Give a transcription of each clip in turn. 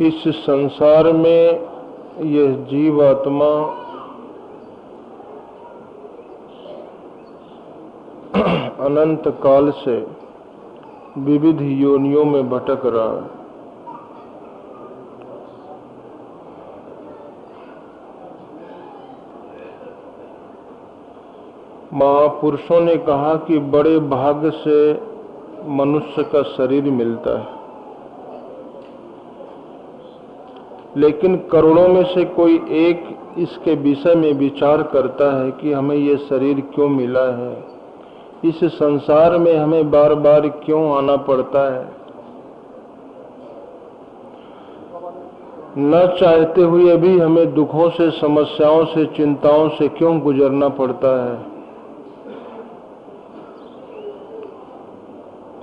इस संसार में यह जीवात्मा अनंत काल से विविध योनियों में भटक रहा है। महापुरुषों ने कहा कि बड़े भाग्य से मनुष्य का शरीर मिलता है, लेकिन करोड़ों में से कोई एक इसके विषय में विचार करता है कि हमें ये शरीर क्यों मिला है, इस संसार में हमें बार बार क्यों आना पड़ता है, न चाहते हुए भी हमें दुखों से, समस्याओं से, चिंताओं से क्यों गुजरना पड़ता है,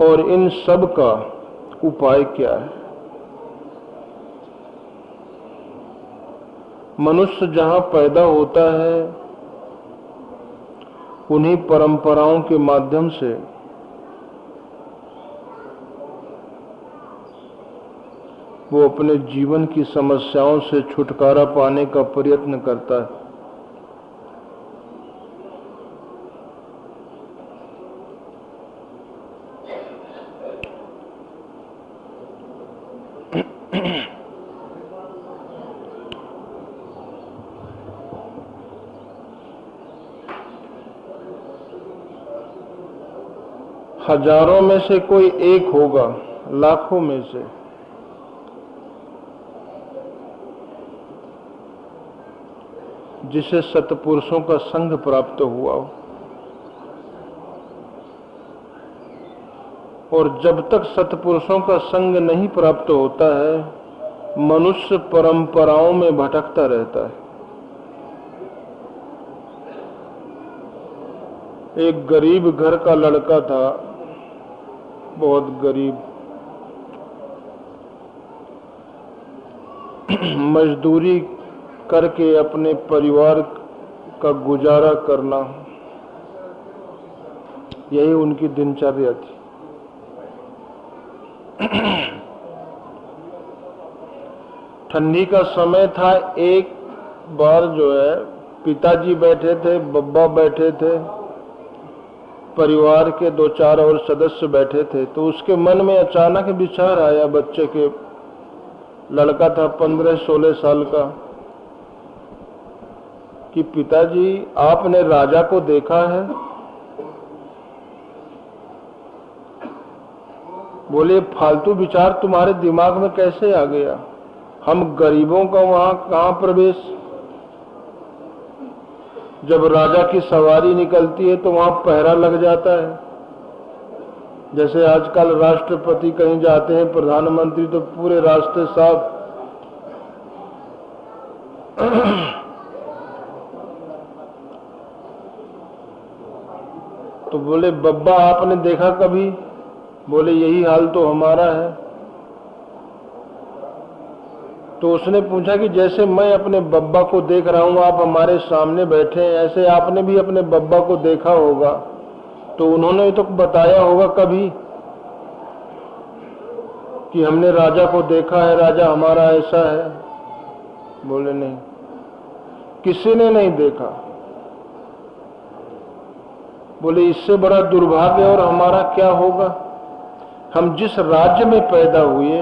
और इन सब का उपाय क्या है। मनुष्य जहां पैदा होता है उन्हीं परंपराओं के माध्यम से वो अपने जीवन की समस्याओं से छुटकारा पाने का प्रयत्न करता है। हजारों में से कोई एक होगा, लाखों में से, जिसे सत्पुरुषों का संग प्राप्त हुआ हो। और जब तक सत्पुरुषों का संग नहीं प्राप्त होता है, मनुष्य परंपराओं में भटकता रहता है। एक गरीब घर का लड़का था, बहुत गरीब, मजदूरी करके अपने परिवार का गुजारा करना, यही उनकी दिनचर्या थी। ठंडी का समय था। एक बार जो है पिताजी बैठे थे, बब्बा बैठे थे, परिवार के 2-4 और सदस्य बैठे थे, तो उसके मन में अचानक विचार आया, बच्चे के, लड़का था 15-16 साल का, कि पिताजी आपने राजा को देखा है? बोले फालतू विचार तुम्हारे दिमाग में कैसे आ गया? हम गरीबों का वहां कहां प्रवेश? जब राजा की सवारी निकलती है तो वहां पहरा लग जाता है। जैसे आजकल राष्ट्रपति कहीं जाते हैं, प्रधानमंत्री, तो पूरे रास्ते साफ। तो बोले बब्बा आपने देखा कभी? बोले यही हाल तो हमारा है। तो उसने पूछा कि जैसे मैं अपने बब्बा को देख रहा हूं, आप हमारे सामने बैठे हैं, ऐसे आपने भी अपने बब्बा को देखा होगा, तो उन्होंने तो बताया होगा कभी कि हमने राजा को देखा है, राजा हमारा ऐसा है। बोले नहीं, किसी ने नहीं देखा। बोले इससे बड़ा दुर्भाग्य और हमारा क्या होगा? हम जिस राज्य में पैदा हुए,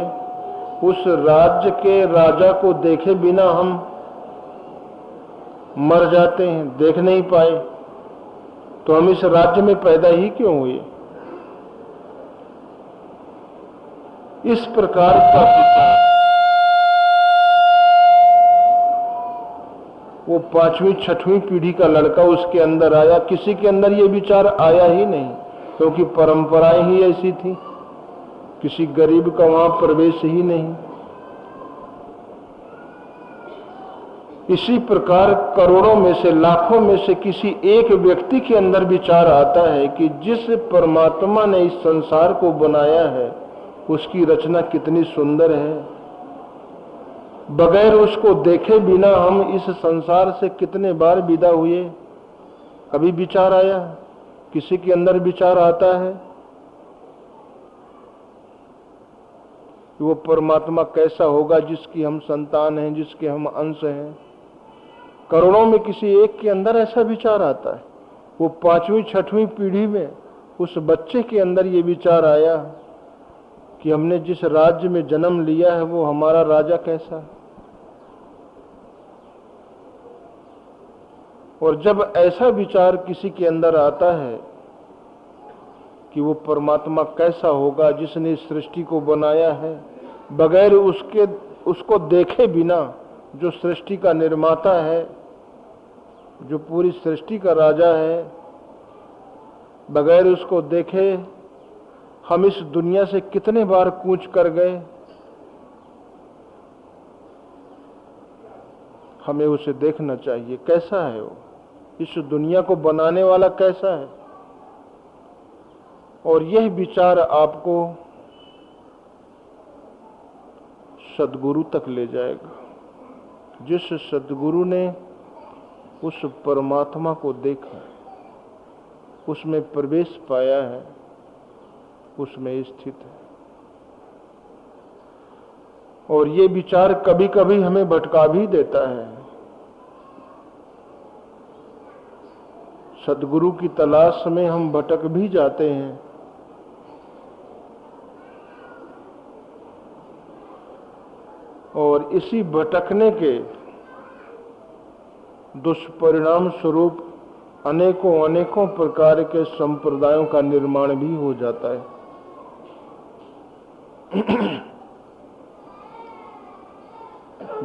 उस राज्य के राजा को देखे बिना हम मर जाते हैं, देख नहीं पाए, तो हम इस राज्य में पैदा ही क्यों हुए? इस प्रकार का विचार वो 5वीं-6वीं पीढ़ी का लड़का उसके अंदर आया। किसी के अंदर ये विचार आया ही नहीं, क्योंकि परंपराएं ही ऐसी थी। किसी गरीब का वहां प्रवेश ही नहीं। इसी प्रकार करोड़ों में से, लाखों में से किसी एक व्यक्ति के अंदर विचार आता है कि जिस परमात्मा ने इस संसार को बनाया है, उसकी रचना कितनी सुंदर है। बगैर उसको देखे बिना हम इस संसार से कितने बार विदा हुए। कभी विचार आया? किसी के अंदर विचार आता है? कि वो परमात्मा कैसा होगा जिसकी हम संतान हैं, जिसके हम अंश हैं। करोड़ों में किसी एक के अंदर ऐसा विचार आता है। वो 5वीं 6वीं पीढ़ी में उस बच्चे के अंदर ये विचार आया कि हमने जिस राज्य में जन्म लिया है वो हमारा राजा कैसा है। और जब ऐसा विचार किसी के अंदर आता है कि वो परमात्मा कैसा होगा जिसने इस सृष्टि को बनाया है, बगैर उसको देखे बिना, जो सृष्टि का निर्माता है, जो पूरी सृष्टि का राजा है, बगैर उसको देखे हम इस दुनिया से कितने बार कूच कर गए। हमें उसे देखना चाहिए, कैसा है वो, इस दुनिया को बनाने वाला कैसा है। और यह विचार आपको सद्गुरु तक ले जाएगा। जिस सद्गुरु ने उस परमात्मा को देखा, उसमें प्रवेश पाया है, उसमें स्थित है। और ये विचार कभी कभी हमें भटका भी देता है। सद्गुरु की तलाश में हम भटक भी जाते हैं। और इसी भटकने के दुष्परिणाम स्वरूप अनेकों प्रकार के संप्रदायों का निर्माण भी हो जाता है।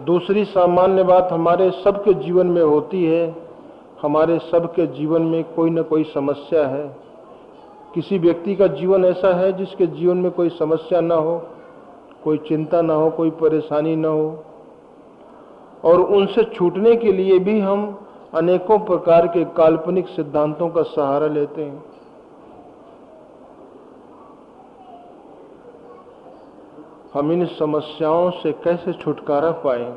दूसरी सामान्य बात हमारे सबके जीवन में होती है। हमारे सबके जीवन में कोई न कोई समस्या है। किसी व्यक्ति का जीवन ऐसा है जिसके जीवन में कोई समस्या ना हो, कोई चिंता ना हो, कोई परेशानी ना हो। और उनसे छूटने के लिए भी हम अनेकों प्रकार के काल्पनिक सिद्धांतों का सहारा लेते हैं। हम इन समस्याओं से कैसे छुटकारा पाएं?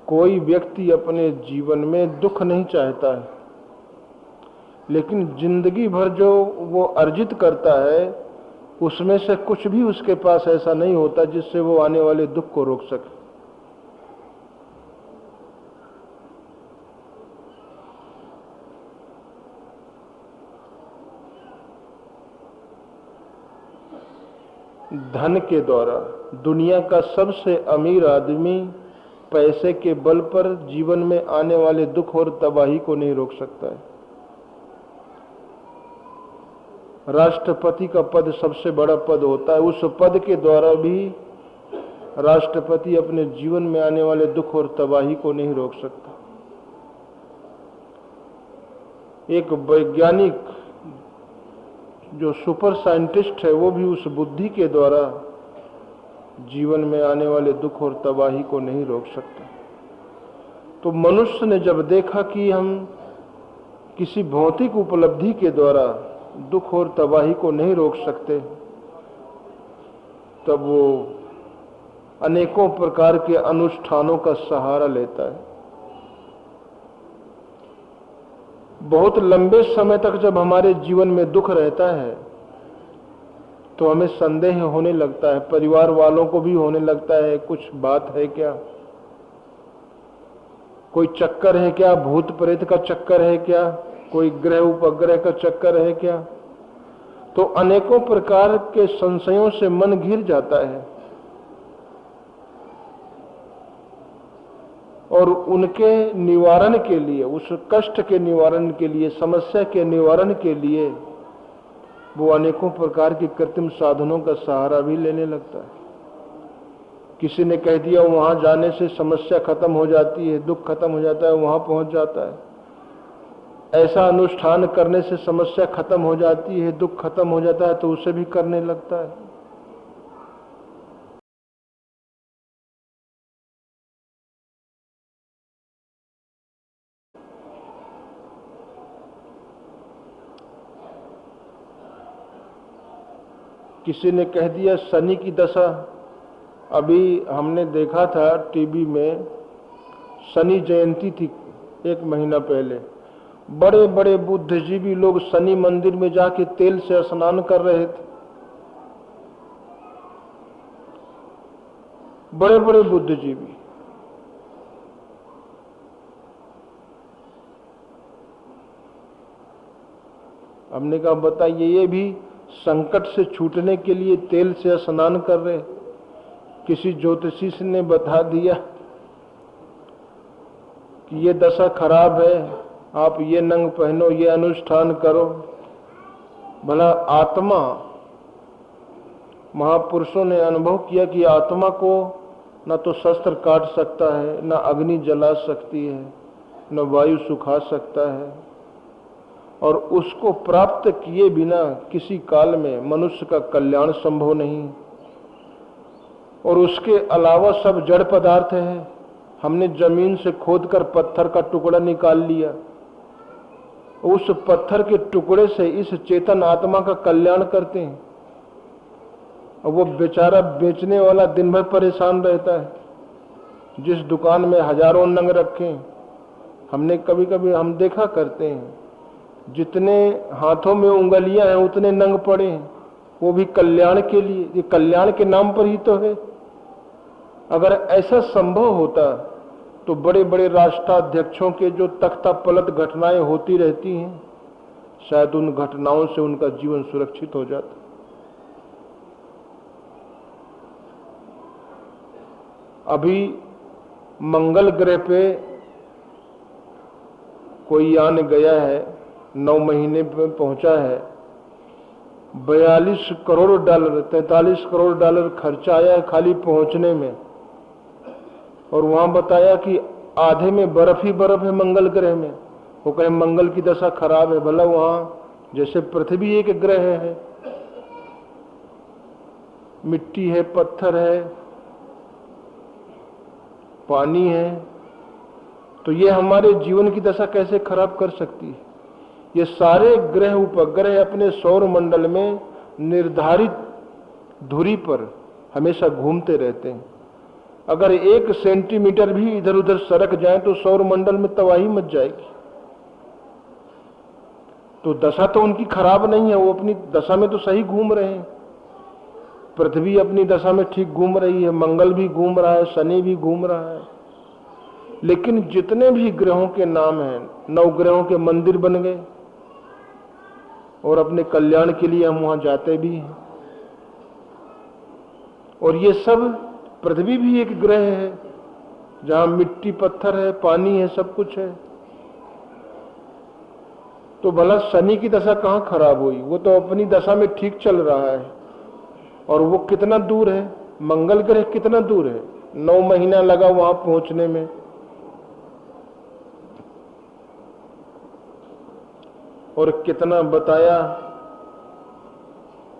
कोई व्यक्ति अपने जीवन में दुख नहीं चाहता है, लेकिन जिंदगी भर जो वो अर्जित करता है उसमें से कुछ भी उसके पास ऐसा नहीं होता जिससे वो आने वाले दुख को रोक सके। धन के द्वारा दुनिया का सबसे अमीर आदमी पैसे के बल पर जीवन में आने वाले दुख और तबाही को नहीं रोक सकता है। राष्ट्रपति का पद सबसे बड़ा पद होता है। उस पद के द्वारा भी राष्ट्रपति अपने जीवन में आने वाले दुख और तबाही को नहीं रोक सकता। एक वैज्ञानिक जो सुपर साइंटिस्ट है वो भी उस बुद्धि के द्वारा जीवन में आने वाले दुख और तबाही को नहीं रोक सकता। तो मनुष्य ने जब देखा कि हम किसी भौतिक उपलब्धि के द्वारा दुख और तबाही को नहीं रोक सकते, तब वो अनेकों प्रकार के अनुष्ठानों का सहारा लेता है। बहुत लंबे समय तक जब हमारे जीवन में दुख रहता है तो हमें संदेह होने लगता है, परिवार वालों को भी होने लगता है, कुछ बात है क्या, कोई चक्कर है क्या, भूत प्रेत का चक्कर है क्या, कोई ग्रह उपग्रह का चक्कर है क्या। तो अनेकों प्रकार के संशयों से मन घिर जाता है और उनके निवारण के लिए, उस कष्ट के निवारण के लिए, समस्या के निवारण के लिए वो अनेकों प्रकार के कृत्रिम साधनों का सहारा भी लेने लगता है। किसी ने कह दिया वहां जाने से समस्या खत्म हो जाती है, दुख खत्म हो जाता है, वहां पहुंच जाता है। ऐसा अनुष्ठान करने से समस्या खत्म हो जाती है, दुख खत्म हो जाता है, तो उसे भी करने लगता है। किसी ने कह दिया शनि की दशा। अभी हमने देखा था टीवी में शनि जयंती थी 1 महीना पहले। बड़े बड़े बुद्धिजीवी लोग शनि मंदिर में जाके तेल से स्नान कर रहे थे। बड़े बड़े बुद्धिजीवी। हमने कहा बताइए, ये भी संकट से छूटने के लिए तेल से स्नान कर रहे। किसी ज्योतिषी ने बता दिया कि ये दशा खराब है, आप ये नंग पहनो, ये अनुष्ठान करो। भला आत्मा, महापुरुषों ने अनुभव किया कि आत्मा को न तो शस्त्र काट सकता है, न अग्नि जला सकती है, न वायु सुखा सकता है, और उसको प्राप्त किए बिना किसी काल में मनुष्य का कल्याण संभव नहीं। और उसके अलावा सब जड़ पदार्थ है। हमने जमीन से खोदकर पत्थर का टुकड़ा निकाल लिया, उस पत्थर के टुकड़े से इस चेतन आत्मा का कल्याण करते हैं, और वो बेचारा बेचने वाला दिन भर परेशान रहता है। जिस दुकान में हजारों नंग रखे, हमने कभी कभी हम देखा करते हैं, जितने हाथों में उंगलियां हैं उतने नंग पड़े हैं, वो भी कल्याण के लिए। ये कल्याण के नाम पर ही तो है। अगर ऐसा संभव होता तो बड़े बड़े राष्ट्राध्यक्षों के जो तख्ता पलट घटनाएं होती रहती हैं, शायद उन घटनाओं से उनका जीवन सुरक्षित हो जाता। अभी मंगल ग्रह पे कोई यान गया है, 9 महीने में पहुंचा है। 42 करोड़ डॉलर, 43 करोड़ डॉलर खर्चा आया है खाली पहुंचने में। और वहां बताया कि आधे में बर्फ ही बर्फ है मंगल ग्रह में। वो कहे मंगल की दशा खराब है। भला वहां जैसे पृथ्वी एक ग्रह है, मिट्टी है, पत्थर है, पानी है, तो ये हमारे जीवन की दशा कैसे खराब कर सकती है? ये सारे ग्रह उपग्रह अपने सौर मंडल में निर्धारित धुरी पर हमेशा घूमते रहते हैं। अगर 1 सेंटीमीटर भी इधर उधर सरक जाए तो सौर मंडल में तबाही मच जाएगी। तो दशा तो उनकी खराब नहीं है, वो अपनी दशा में तो सही घूम रहे हैं। पृथ्वी अपनी दशा में ठीक घूम रही है, मंगल भी घूम रहा है, शनि भी घूम रहा है। लेकिन जितने भी ग्रहों के नाम हैं, 9 ग्रहों के मंदिर बन गए, और अपने कल्याण के लिए हम वहां जाते भी हैं। और ये सब, पृथ्वी भी एक ग्रह है जहां मिट्टी, पत्थर है, पानी है, सब कुछ है। तो भला शनि की दशा कहां खराब हुई? वो तो अपनी दशा में ठीक चल रहा है। और वो कितना दूर है, मंगल ग्रह कितना दूर है? 9 महीना लगा वहां पहुंचने में। और कितना बताया,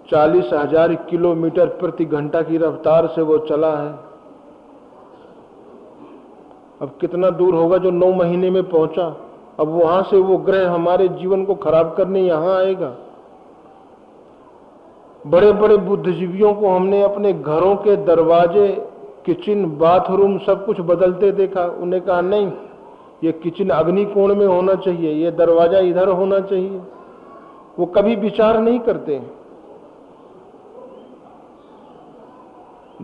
40,000 किलोमीटर प्रति घंटा की रफ्तार से वो चला है। अब कितना दूर होगा जो 9 महीने में पहुंचा। अब वहां से वो ग्रह हमारे जीवन को खराब करने यहां आएगा। बड़े बड़े बुद्धिजीवियों को हमने अपने घरों के दरवाजे, किचन, बाथरूम सब कुछ बदलते देखा। उन्हें कहा नहीं, ये किचन अग्नि कोण में होना चाहिए, ये दरवाजा इधर होना चाहिए। वो कभी विचार नहीं करते।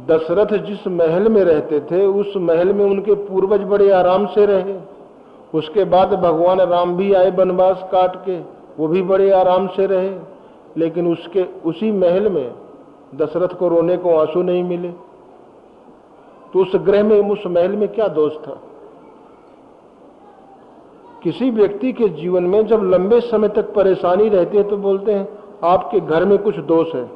दशरथ जिस महल में रहते थे, उस महल में उनके पूर्वज बड़े आराम से रहे। उसके बाद भगवान राम भी आए वनवास काट के, वो भी बड़े आराम से रहे। लेकिन उसी महल में दशरथ को रोने को आंसू नहीं मिले। तो उस ग्रह में, उस महल में क्या दोष था? किसी व्यक्ति के जीवन में जब लंबे समय तक परेशानी रहती है तो बोलते हैं आपके घर में कुछ दोष है,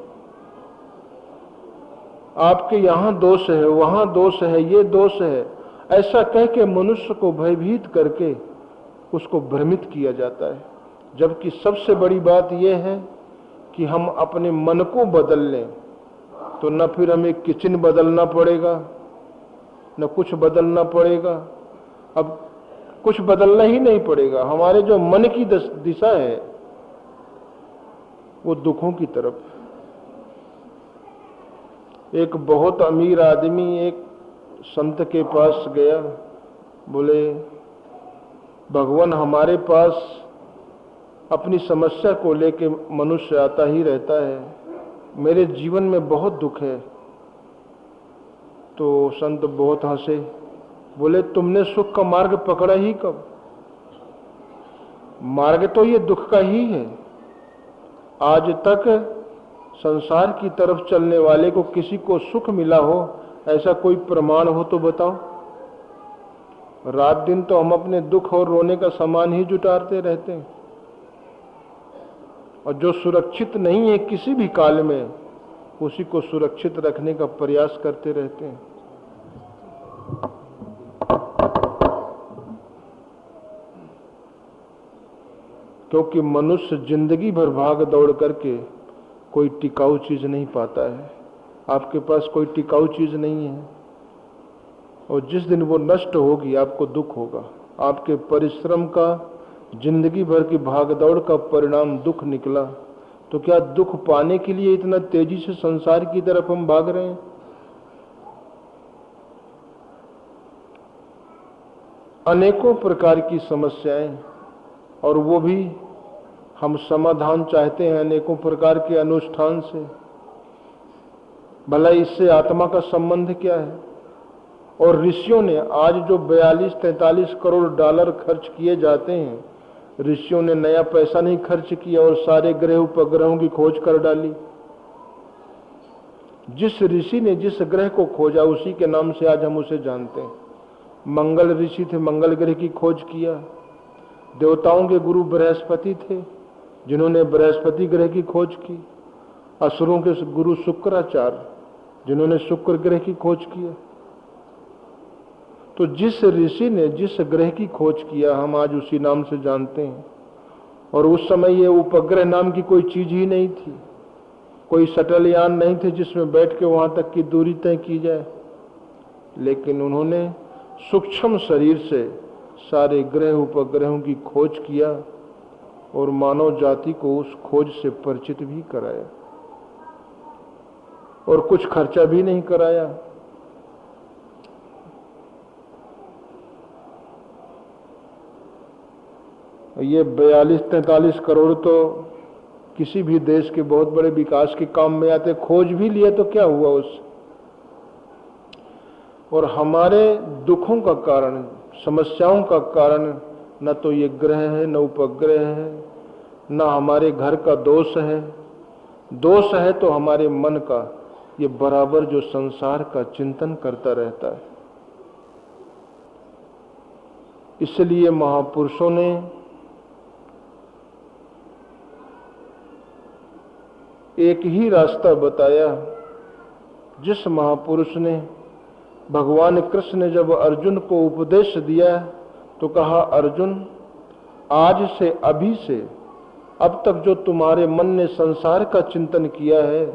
आपके यहां दोष है, वहां दोष है, ये दोष है। ऐसा कह के मनुष्य को भयभीत करके उसको भ्रमित किया जाता है। जबकि सबसे बड़ी बात यह है कि हम अपने मन को बदल लें तो न फिर हमें किचन बदलना पड़ेगा, न कुछ बदलना पड़ेगा। अब कुछ बदलना ही नहीं पड़ेगा। हमारे जो मन की दिशा है वो दुखों की तरफ। एक बहुत अमीर आदमी एक संत के पास गया, बोले भगवान हमारे पास अपनी समस्या को लेके मनुष्य आता ही रहता है, मेरे जीवन में बहुत दुख है। तो संत बहुत हंसे, बोले तुमने सुख का मार्ग पकड़ा ही कब? मार्ग तो ये दुख का ही है। आज तक संसार की तरफ चलने वाले को किसी को सुख मिला हो, ऐसा कोई प्रमाण हो तो बताओ। रात दिन तो हम अपने दुख और रोने का सामान ही जुटाते रहते हैं, और जो सुरक्षित नहीं है किसी भी काल में, उसी को सुरक्षित रखने का प्रयास करते रहते हैं। क्योंकि मनुष्य जिंदगी भर भाग दौड़ करके कोई टिकाऊ चीज नहीं पाता है। आपके पास कोई टिकाऊ चीज नहीं है, और जिस दिन वो नष्ट होगी आपको दुख होगा। आपके परिश्रम का, जिंदगी भर की भागदौड़ का परिणाम दुख निकला, तो क्या दुख पाने के लिए इतना तेजी से संसार की तरफ हम भाग रहे हैं? अनेकों प्रकार की समस्याएं, और वो भी हम समाधान चाहते हैं अनेकों प्रकार के अनुष्ठान से। भला इससे आत्मा का संबंध क्या है? और ऋषियों ने आज जो 42-43 करोड़ डॉलर खर्च किए जाते हैं, ऋषियों ने नया पैसा नहीं खर्च किया और सारे ग्रह उपग्रहों की खोज कर डाली। जिस ऋषि ने जिस ग्रह को खोजा, उसी के नाम से आज हम उसे जानते हैं। मंगल ऋषि थे, मंगल ग्रह की खोज किया। देवताओं के गुरु बृहस्पति थे, जिन्होंने बृहस्पति ग्रह की खोज की। असुरों के गुरु शुक्राचार्य, जिन्होंने शुक्र ग्रह की खोज किया। तो जिस ऋषि ने जिस ग्रह की खोज किया, हम आज उसी नाम से जानते हैं। और उस समय ये उपग्रह नाम की कोई चीज ही नहीं थी, कोई शटल यान नहीं थे जिसमें बैठ के वहां तक की दूरी तय की जाए। लेकिन उन्होंने सूक्ष्म शरीर से सारे ग्रह उपग्रहों की खोज किया और मानव जाति को उस खोज से परिचित भी कराया, और कुछ खर्चा भी नहीं कराया। ये 42-43 करोड़ तो किसी भी देश के बहुत बड़े विकास के काम में आते। खोज भी लिया तो क्या हुआ उससे? और हमारे दुखों का कारण, समस्याओं का कारण न तो ये ग्रह है, न उपग्रह है, न हमारे घर का दोष है। दोष है तो हमारे मन का, ये बराबर जो संसार का चिंतन करता रहता है। इसलिए महापुरुषों ने एक ही रास्ता बताया। जिस महापुरुष ने, भगवान कृष्ण ने जब अर्जुन को उपदेश दिया तो कहा, अर्जुन आज से, अभी से, अब तक जो तुम्हारे मन ने संसार का चिंतन किया है,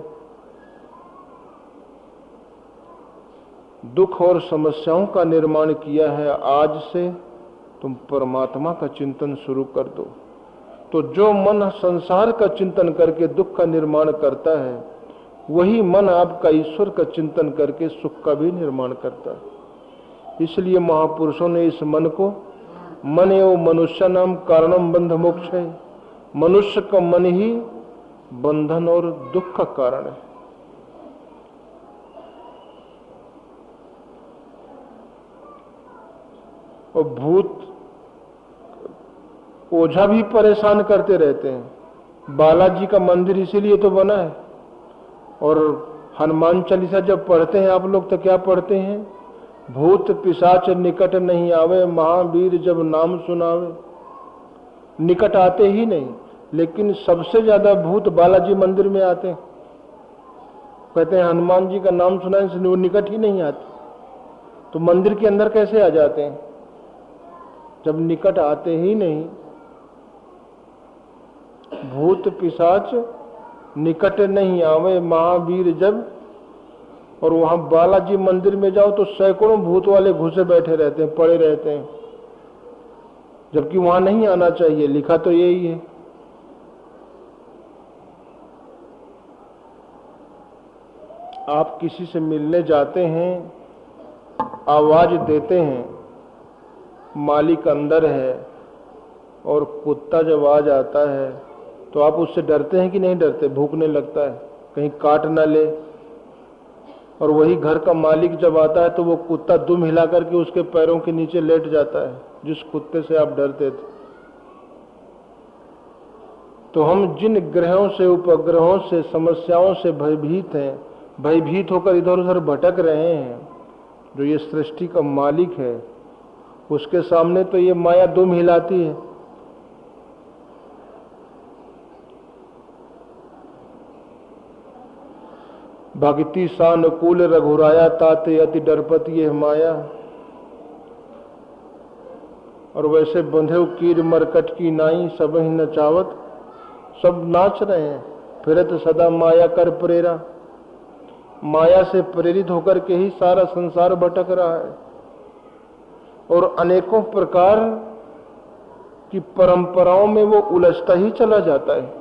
दुख और समस्याओं का निर्माण किया है, आज से तुम परमात्मा का चिंतन शुरू कर दो। तो जो मन संसार का चिंतन करके दुख का निर्माण करता है, वही मन आपका ईश्वर का चिंतन करके सुख का भी निर्माण करता है। इसलिए महापुरुषों ने इस मन को, मन एवं मनुष्य नाम कारणम बंध मोक्ष है, मनुष्य का मन ही बंधन और दुख का कारण है। और भूत ओझा भी परेशान करते रहते हैं। बालाजी का मंदिर इसीलिए तो बना है। और हनुमान चालीसा जब पढ़ते हैं आप लोग तो क्या पढ़ते हैं? भूत पिशाच निकट नहीं आवे, महावीर जब नाम सुनावे। निकट आते ही नहीं, लेकिन सबसे ज्यादा भूत बालाजी मंदिर में आते हैं। कहते हैं हनुमान जी का नाम सुनाने से वो निकट ही नहीं आते, तो मंदिर के अंदर कैसे आ जाते हैं? जब निकट आते ही नहीं। भूत पिशाच निकट नहीं आवे, महावीर जब। और वहां बालाजी मंदिर में जाओ तो सैकड़ों भूत वाले घुसे बैठे रहते हैं, पड़े रहते हैं, जबकि वहां नहीं आना चाहिए। लिखा तो यही है। आप किसी से मिलने जाते हैं, आवाज देते हैं, मालिक अंदर है और कुत्ता जब आ जाता है तो आप उससे डरते हैं कि नहीं डरते? भूखने लगता है, कहीं काट ना ले। और वही घर का मालिक जब आता है तो वो कुत्ता दुम हिला करके उसके पैरों के नीचे लेट जाता है, जिस कुत्ते से आप डरते थे। तो हम जिन ग्रहों से, उपग्रहों से, समस्याओं से भयभीत हैं, भयभीत होकर इधर उधर भटक रहे हैं, जो ये सृष्टि का मालिक है उसके सामने तो ये माया दुम हिलाती है। भक्ति सानुकूल रघुराया ताते अति डरपति ये माया। और वैसे बंधे कीर मरकट की नाई सब ही नचावत, सब नाच रहे हैं, फिरत सदा माया कर प्रेरा। माया से प्रेरित होकर के ही सारा संसार भटक रहा है और अनेकों प्रकार की परंपराओं में वो उलझता ही चला जाता है।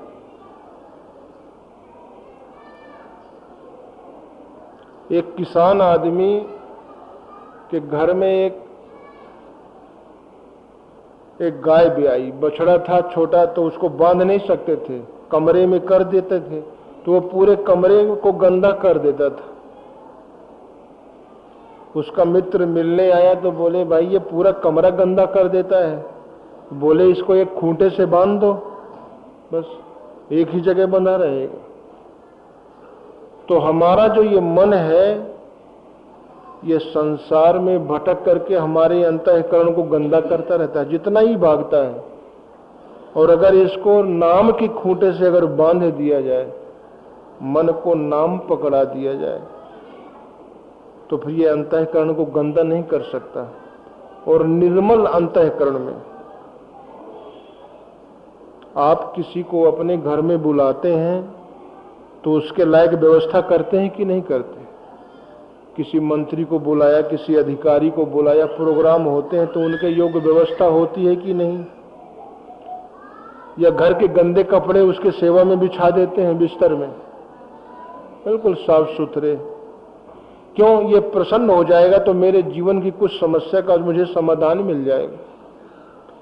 एक किसान आदमी के घर में एक गाय भी आई। बछड़ा था छोटा तो उसको बांध नहीं सकते थे, कमरे में कर देते थे तो वो पूरे कमरे को गंदा कर देता था। उसका मित्र मिलने आया तो बोले, भाई ये पूरा कमरा गंदा कर देता है। बोले, इसको एक खूंटे से बांध दो, बस एक ही जगह बंधा रहेगा। तो हमारा जो ये मन है, ये संसार में भटक करके हमारे अंतःकरण को गंदा करता रहता है, जितना ही भागता है। और अगर इसको नाम की खूंटे से अगर बांध दिया जाए, मन को नाम पकड़ा दिया जाए, तो फिर ये अंतःकरण को गंदा नहीं कर सकता। और निर्मल अंतःकरण में आप किसी को अपने घर में बुलाते हैं तो उसके लायक व्यवस्था करते हैं कि नहीं करते? किसी मंत्री को बुलाया, किसी अधिकारी को बुलाया, प्रोग्राम होते हैं तो उनके योग्य व्यवस्था होती है कि नहीं? या घर के गंदे कपड़े उसके सेवा में बिछा देते हैं बिस्तर में, बिल्कुल साफ सुथरे। क्यों? ये प्रसन्न हो जाएगा तो मेरे जीवन की कुछ समस्या का मुझे समाधान मिल जाएगा,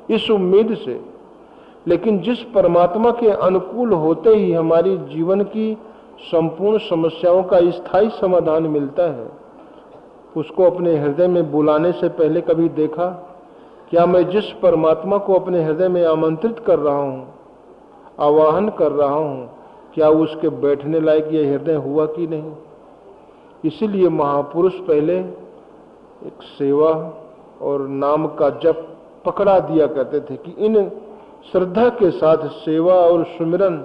इस उम्मीद से। लेकिन जिस परमात्मा के अनुकूल होते ही हमारी जीवन की संपूर्ण समस्याओं का स्थायी समाधान मिलता है, उसको अपने हृदय में बुलाने से पहले कभी देखा? क्या मैं जिस परमात्मा को अपने हृदय में आमंत्रित कर रहा हूँ, आवाहन कर रहा हूँ, क्या उसके बैठने लायक ये हृदय हुआ कि नहीं? इसीलिए महापुरुष पहले एक सेवा और नाम का जप पकड़ा दिया करते थे कि इन श्रद्धा के साथ सेवा और सुमिरन,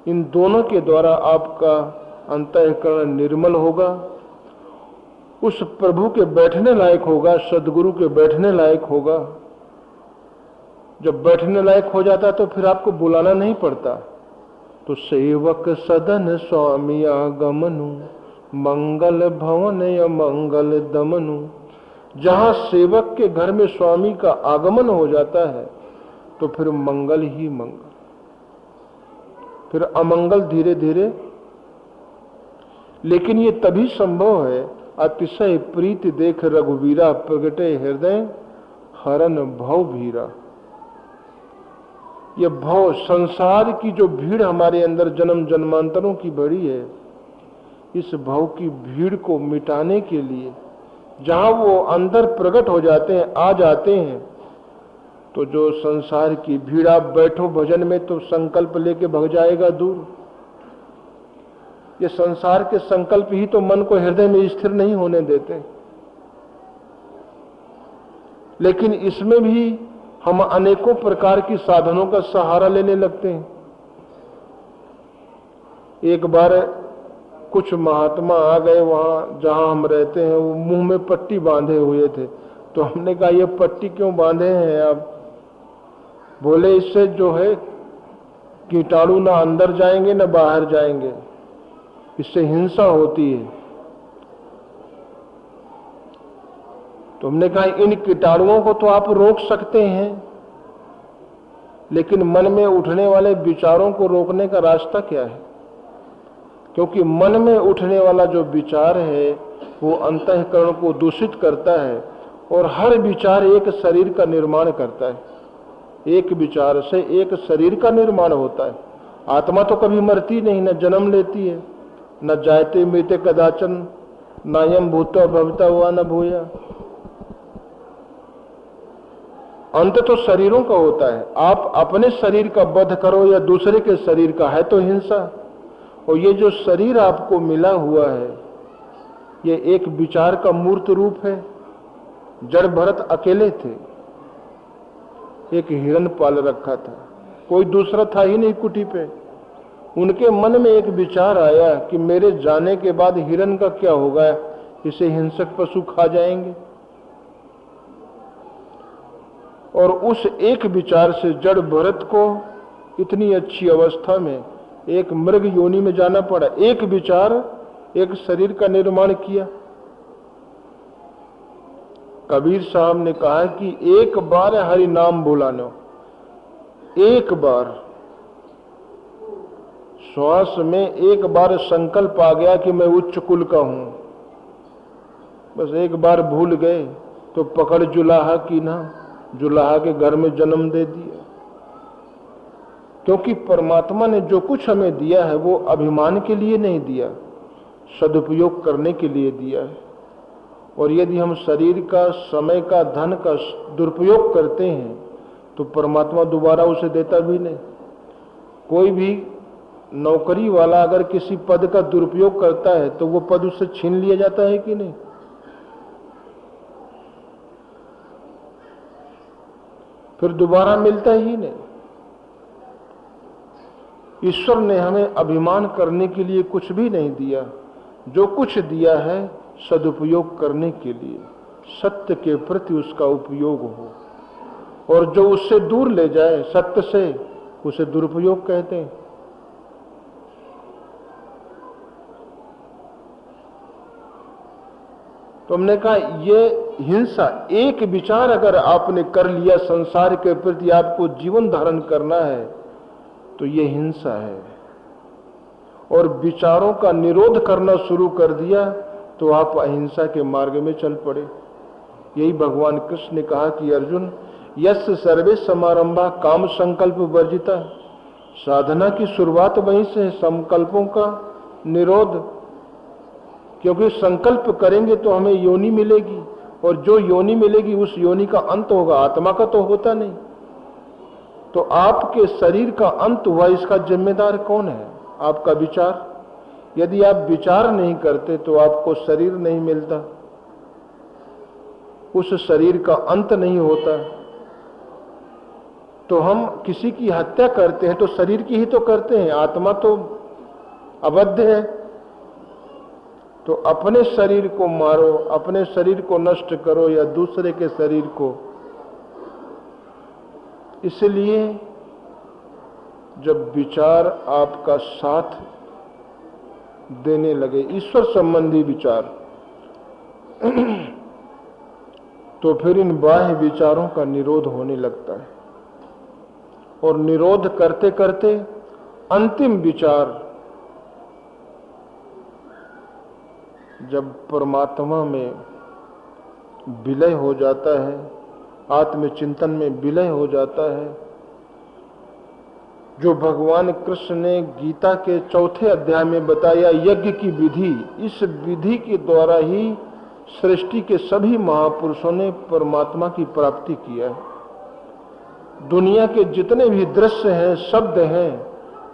इन दोनों के द्वारा आपका अंतःकरण निर्मल होगा, उस प्रभु के बैठने लायक होगा, सदगुरु के बैठने लायक होगा। जब बैठने लायक हो जाता तो फिर आपको बुलाना नहीं पड़ता। तो सेवक सदन स्वामी आगमनु, मंगल भवन अमंगल दमनु। जहां सेवक के घर में स्वामी का आगमन हो जाता है तो फिर मंगल ही मंगल, फिर अमंगल धीरे धीरे। लेकिन ये तभी संभव है, अतिशय प्रीति देख रघुवीरा, प्रगटे हृदय हरन भव भीरा। ये भव, संसार की जो भीड़ हमारे अंदर जन्म जन्मांतरों की बड़ी है, इस भव की भीड़ को मिटाने के लिए जहां वो अंदर प्रकट हो जाते हैं, आ जाते हैं, तो जो संसार की भीड़, आप बैठो भजन में तो संकल्प लेके भग जाएगा दूर। ये संसार के संकल्प ही तो मन को हृदय में स्थिर नहीं होने देते। लेकिन इसमें भी हम अनेकों प्रकार की साधनों का सहारा लेने लगते हैं। एक बार कुछ महात्मा आ गए वहां जहां हम रहते हैं, वो मुंह में पट्टी बांधे हुए थे। तो हमने कहा, ये पट्टी क्यों बांधे हैं आप? बोले, इससे जो है कीटाणु ना अंदर जाएंगे ना बाहर जाएंगे, इससे हिंसा होती है। तो हमने कहा, इन कीटाणुओं को तो आप रोक सकते हैं, लेकिन मन में उठने वाले विचारों को रोकने का रास्ता क्या है? क्योंकि मन में उठने वाला जो विचार है वो अंतःकरण को दूषित करता है और हर विचार एक शरीर का निर्माण करता है। एक विचार से एक शरीर का निर्माण होता है। आत्मा तो कभी मरती नहीं, न जन्म लेती है, न जायते मृते कदाचन, नायम भूतो भवता हुआ न भूया। अंत तो शरीरों का होता है। आप अपने शरीर का वध करो या दूसरे के शरीर का, है तो हिंसा। और ये जो शरीर आपको मिला हुआ है, ये एक विचार का मूर्त रूप है। जड़ भरत अकेले थे, एक हिरण पाल रखा था, कोई दूसरा था ही नहीं कुटी पे। उनके मन में एक विचार आया कि मेरे जाने के बाद हिरण का क्या होगा, इसे हिंसक पशु खा जाएंगे। और उस एक विचार से जड़ भरत को इतनी अच्छी अवस्था में एक मृग योनि में जाना पड़ा। एक विचार एक शरीर का निर्माण किया। कबीर साहब ने कहा कि एक बार हरि नाम बुलानो, एक बार श्वास में एक बार संकल्प आ गया कि मैं उच्च कुल का हूं, बस एक बार भूल गए तो पकड़ जुलाहा की ना, जुलाहा के घर में जन्म दे दिया। क्योंकि परमात्मा ने जो कुछ हमें दिया है वो अभिमान के लिए नहीं दिया, सदुपयोग करने के लिए दिया है। और यदि हम शरीर का, समय का, धन का दुरुपयोग करते हैं तो परमात्मा दोबारा उसे देता भी नहीं। कोई भी नौकरी वाला अगर किसी पद का दुरुपयोग करता है तो वो पद उससे छीन लिया जाता है कि नहीं? फिर दोबारा मिलता ही नहीं। ईश्वर ने हमें अभिमान करने के लिए कुछ भी नहीं दिया। जो कुछ दिया है सदुपयोग करने के लिए, सत्य के प्रति उसका उपयोग हो। और जो उससे दूर ले जाए सत्य से, उसे दुरुपयोग कहते हैं। तो हमने कहा ये हिंसा, एक विचार अगर आपने कर लिया संसार के प्रति, आपको जीवन धारण करना है तो ये हिंसा है। और विचारों का निरोध करना शुरू कर दिया तो आप अहिंसा के मार्ग में चल पड़े। यही भगवान कृष्ण ने कहा कि अर्जुन, यस सर्वे समारंभा काम संकल्प वर्जिता। साधना की शुरुआत वहीं से है, संकल्पों का निरोध। क्योंकि संकल्प करेंगे तो हमें योनि मिलेगी, और जो योनि मिलेगी उस योनि का अंत होगा, आत्मा का तो होता नहीं। तो आपके शरीर का अंत हुआ, इसका जिम्मेदार कौन है? आपका विचार। यदि आप विचार नहीं करते तो आपको शरीर नहीं मिलता, उस शरीर का अंत नहीं होता। तो हम किसी की हत्या करते हैं तो शरीर की ही तो करते हैं, आत्मा तो अबद्ध है। तो अपने शरीर को मारो, अपने शरीर को नष्ट करो या दूसरे के शरीर को। इसलिए जब विचार आपका साथ देने लगे, ईश्वर संबंधी विचार, तो फिर इन बाह्य विचारों का निरोध होने लगता है। और निरोध करते करते अंतिम विचार जब परमात्मा में विलय हो जाता है, आत्मचिंतन में विलय हो जाता है, जो भगवान कृष्ण ने गीता के 4 अध्याय में बताया यज्ञ की विधि, इस विधि के द्वारा ही सृष्टि के सभी महापुरुषों ने परमात्मा की प्राप्ति किया है। दुनिया के जितने भी दृश्य हैं, शब्द हैं,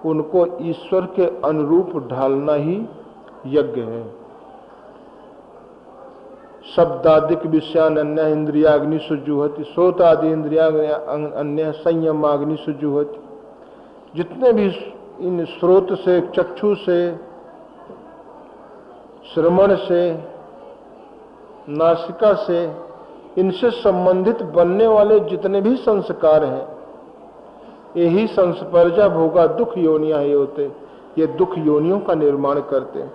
उनको ईश्वर के अनुरूप ढालना ही यज्ञ है। शब्दादिक विषयान अन्य इंद्रियाग्नि सुजुहति, श्रोतादि इंद्रिया अन्य संयमाग्नि सुजुहति। जितने भी इन स्रोत से, चक्षु से, श्रवण से, नासिका से, इनसे संबंधित बनने वाले जितने भी संस्कार हैं, यही संस्पर्जा भोगा दुख योनियां ही होते, ये दुख योनियों का निर्माण करते हैं।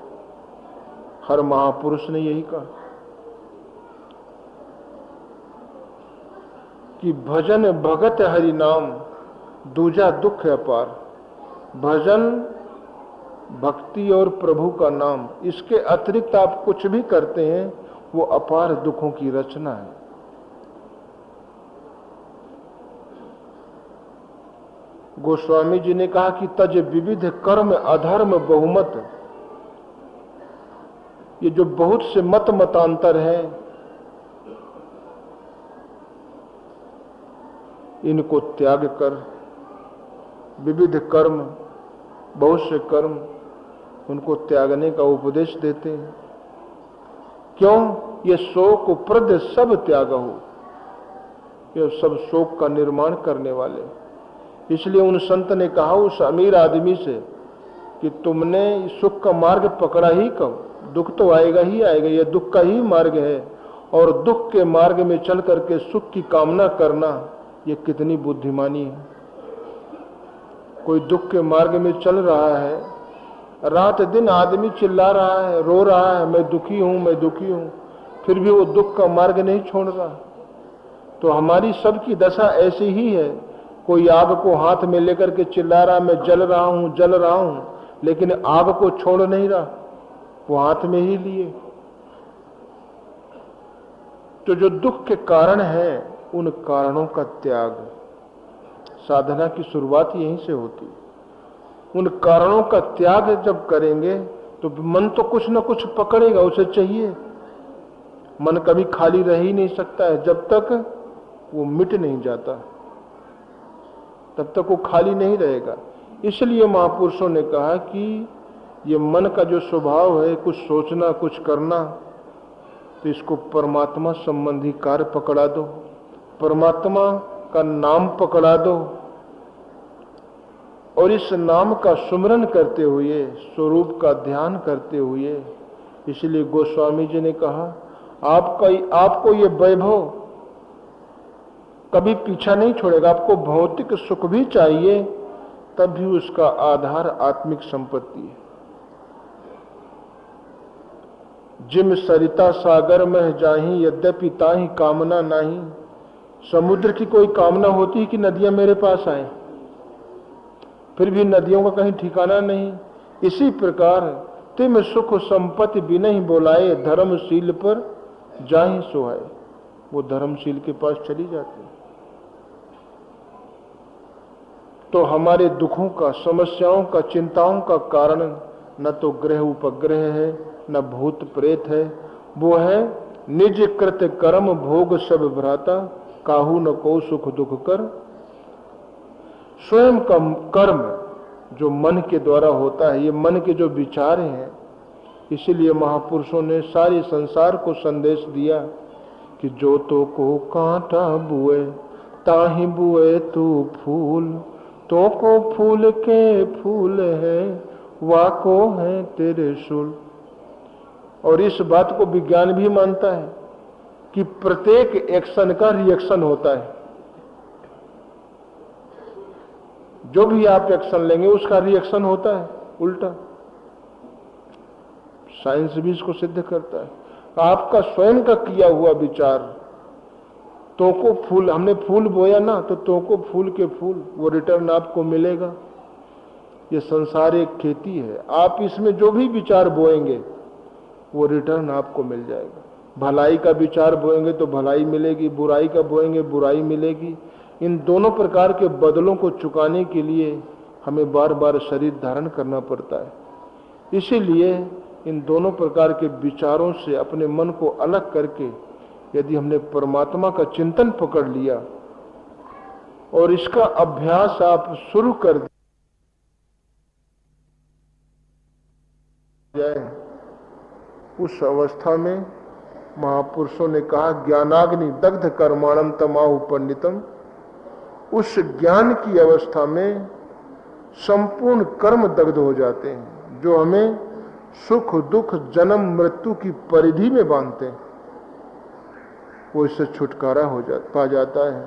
हर महापुरुष ने यही कहा कि भजन भगत हरि नाम दूजा दुख अपार। भजन, भक्ति और प्रभु का नाम, इसके अतिरिक्त आप कुछ भी करते हैं वो अपार दुखों की रचना है। गोस्वामी जी ने कहा कि तज विविध कर्म अधर्म बहुमत, ये जो बहुत से मतांतर हैं, इनको त्याग कर। विविध कर्म, बहुत से कर्म, उनको त्यागने का उपदेश देते हैं। क्यों? ये शोक प्रद सब त्याग हो, ये सब शोक का निर्माण करने वाले। इसलिए उन संत ने कहा उस अमीर आदमी से कि तुमने सुख का मार्ग पकड़ा ही कब? दुख तो आएगा ही आएगा, ये दुख का ही मार्ग है, और दुख के मार्ग में चल करके सुख की कामना करना, ये कितनी बुद्धिमानी है। कोई दुख के मार्ग में चल रहा है, रात दिन आदमी चिल्ला रहा है, रो रहा है, मैं दुखी हूं, मैं दुखी हूं, फिर भी वो दुख का मार्ग नहीं छोड़ रहा। तो हमारी सबकी दशा ऐसी ही है। कोई आग को हाथ में लेकर के चिल्ला रहा, मैं जल रहा हूं, जल रहा हूं, लेकिन आग को छोड़ नहीं रहा, वो हाथ में ही लिए। तो जो दुख के कारण है, उन कारणों का त्याग, साधना की शुरुआत यहीं से होती। उन कारणों का त्याग जब करेंगे तो मन तो कुछ न कुछ पकड़ेगा, उसे चाहिए। मन कभी खाली रह ही नहीं सकता है, जब तक वो मिट नहीं जाता तब तक वो खाली नहीं रहेगा। इसलिए महापुरुषों ने कहा कि ये मन का जो स्वभाव है, कुछ सोचना, कुछ करना, तो इसको परमात्मा संबंधी कार्य पकड़ा दो, परमात्मा का नाम पकड़ा दो, और इस नाम का सुमरन करते हुए, स्वरूप का ध्यान करते हुए। इसलिए गोस्वामी जी ने कहा आपको ये वैभव कभी पीछा नहीं छोड़ेगा। आपको भौतिक सुख भी चाहिए, तब भी उसका आधार आत्मिक संपत्ति है। जिम सरिता सागर में जाही, यद्यपि ताही कामना नहीं। समुद्र की कोई कामना होती है कि नदियां मेरे पास आए, फिर भी नदियों का कहीं ठिकाना नहीं। इसी प्रकार तिम सुख संपत्ति बिनहि बोलाए, धर्मशील पर जाहि सोहाए। वो धर्मशील के पास चली जाती है। तो हमारे दुखों का, समस्याओं का, चिंताओं का कारण न तो ग्रह उपग्रह है, न भूत प्रेत है, वो है निज कृत कर्म भोग सब भ्राता, काहू न को सुख दुख कर। स्वयं का कर्म जो मन के द्वारा होता है, ये मन के जो विचार हैं, इसीलिए महापुरुषों ने सारे संसार को संदेश दिया कि जो तो को कांटा बुए, ताही बुए तू फूल, तो को फूल के फूल है, वाको है तेरे शूल। और इस बात को विज्ञान भी मानता है कि प्रत्येक एक्शन का रिएक्शन होता है। जो भी आप एक्शन लेंगे उसका रिएक्शन होता है उल्टा। साइंस भी इसको सिद्ध करता है। आपका स्वयं का किया हुआ विचार, तो को फूल, हमने फूल बोया ना, तो को फूल के फूल, वो रिटर्न आपको मिलेगा। ये संसार एक खेती है, आप इसमें जो भी विचार बोएंगे वो रिटर्न आपको मिल जाएगा। भलाई का विचार बोएंगे तो भलाई मिलेगी, बुराई का बोएंगे बुराई मिलेगी। इन दोनों प्रकार के बदलों को चुकाने के लिए हमें बार बार शरीर धारण करना पड़ता है। इसीलिए इन दोनों प्रकार के विचारों से अपने मन को अलग करके यदि हमने परमात्मा का चिंतन पकड़ लिया और इसका अभ्यास आप शुरू कर जाए, उस अवस्था में महापुरुषों ने कहा ज्ञानाग्नि दग्ध कर्माणम तमाहु पंडितम। उस ज्ञान की अवस्था में संपूर्ण कर्म दग्ध हो जाते हैं, जो हमें सुख दुख जन्म मृत्यु की परिधि में बांधते हैं, वो इससे छुटकारा हो पा जाता है।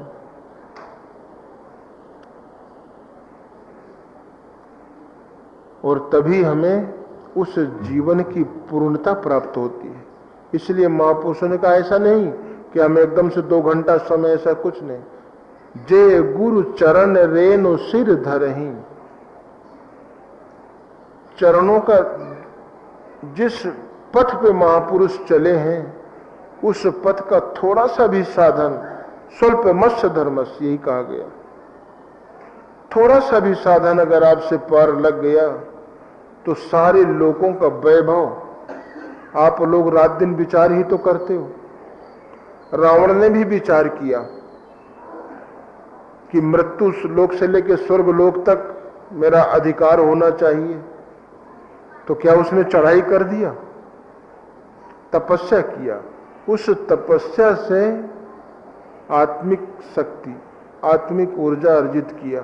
और तभी हमें उस जीवन की पूर्णता प्राप्त होती है। इसलिए महापुरुषों ने कहा ऐसा नहीं कि हम एकदम से 2 घंटा समय, ऐसा कुछ नहीं। जे गुरु चरण रेनो सिर धरही, चरणों का जिस पथ पे महापुरुष चले हैं, उस पथ का थोड़ा सा भी साधन, स्वल्प मत्स्य धर्मस्य, यही कहा गया, थोड़ा सा भी साधन अगर आपसे पार लग गया तो सारे लोगों का वैभव आप लोग रात दिन विचार ही तो करते हो। रावण ने भी विचार किया कि मृत्यु लोक से लेकर स्वर्ग लोक तक मेरा अधिकार होना चाहिए, तो क्या उसने चढ़ाई कर दिया? तपस्या किया। उस तपस्या से आत्मिक शक्ति, आत्मिक ऊर्जा अर्जित किया,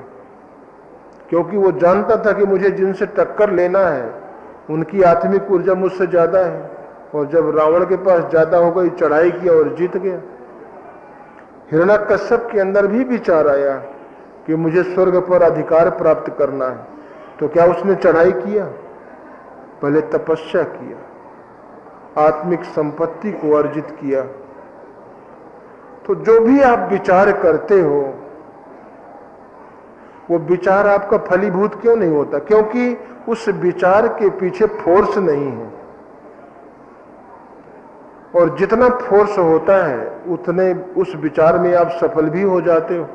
क्योंकि वो जानता था कि मुझे जिनसे टक्कर लेना है उनकी आत्मिक ऊर्जा मुझसे ज्यादा है। और जब रावण के पास ज्यादा हो गई, चढ़ाई किया और जीत गया। हिरण्यकश्यप के अंदर भी विचार आया कि मुझे स्वर्ग पर अधिकार प्राप्त करना है, तो क्या उसने चढ़ाई किया? पहले तपस्या किया, आत्मिक संपत्ति को अर्जित किया। तो जो भी आप विचार करते हो वो विचार आपका फलीभूत क्यों नहीं होता? क्योंकि उस विचार के पीछे फोर्स नहीं है, और जितना फोर्स होता है उतने उस विचार में आप सफल भी हो जाते हो।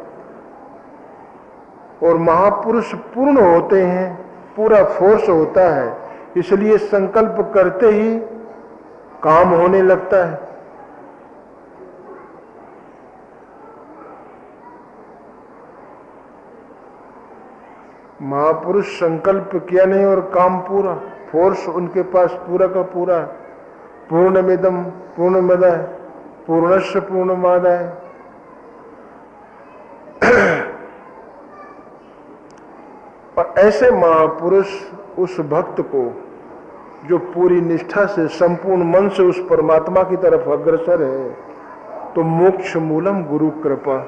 और महापुरुष पूर्ण होते हैं, पूरा फोर्स होता है, इसलिए संकल्प करते ही काम होने लगता है। महापुरुष संकल्प किया नहीं और काम पूरा, फोर्स उनके पास पूरा का पूरा है। पूर्णमिदं पूर्णमदः पूर्णस्य पूर्णमादाय। और ऐसे महापुरुष उस भक्त को जो पूरी निष्ठा से, संपूर्ण मन से उस परमात्मा की तरफ अग्रसर है, तो मोक्ष मूलम गुरु कृपा,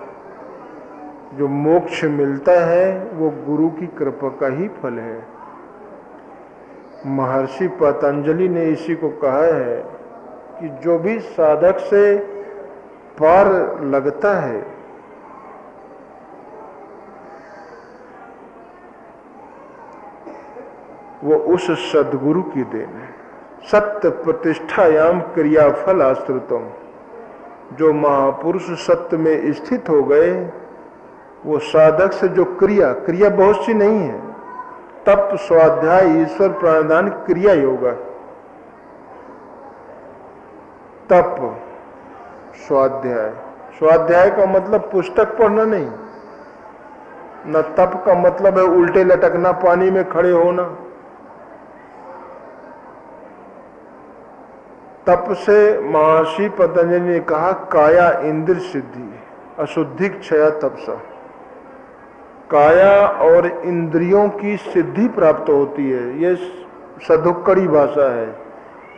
जो मोक्ष मिलता है वो गुरु की कृपा का ही फल है। महर्षि पतंजलि ने इसी को कहा है कि जो भी साधक से पार लगता है वो उस सद्गुरु की देन है। सत्य प्रतिष्ठायाम क्रियाफल आश्रितम, जो महापुरुष सत्य में स्थित हो गए, वो साधक से जो क्रिया बहुत सी नहीं है, तप, स्वाध्याय, ईश्वर प्राणदान, क्रिया योगा। तप, स्वाध्याय का मतलब पुस्तक पढ़ना नहीं, न तप का मतलब है उल्टे लटकना, पानी में खड़े होना। तप से महर्षि पतंजलि ने कहा काया इंद्र सिद्धि अशुद्धि क्षया तपसा, काया और इंद्रियों की सिद्धि प्राप्त होती है। ये सदुक्कड़ी भाषा है।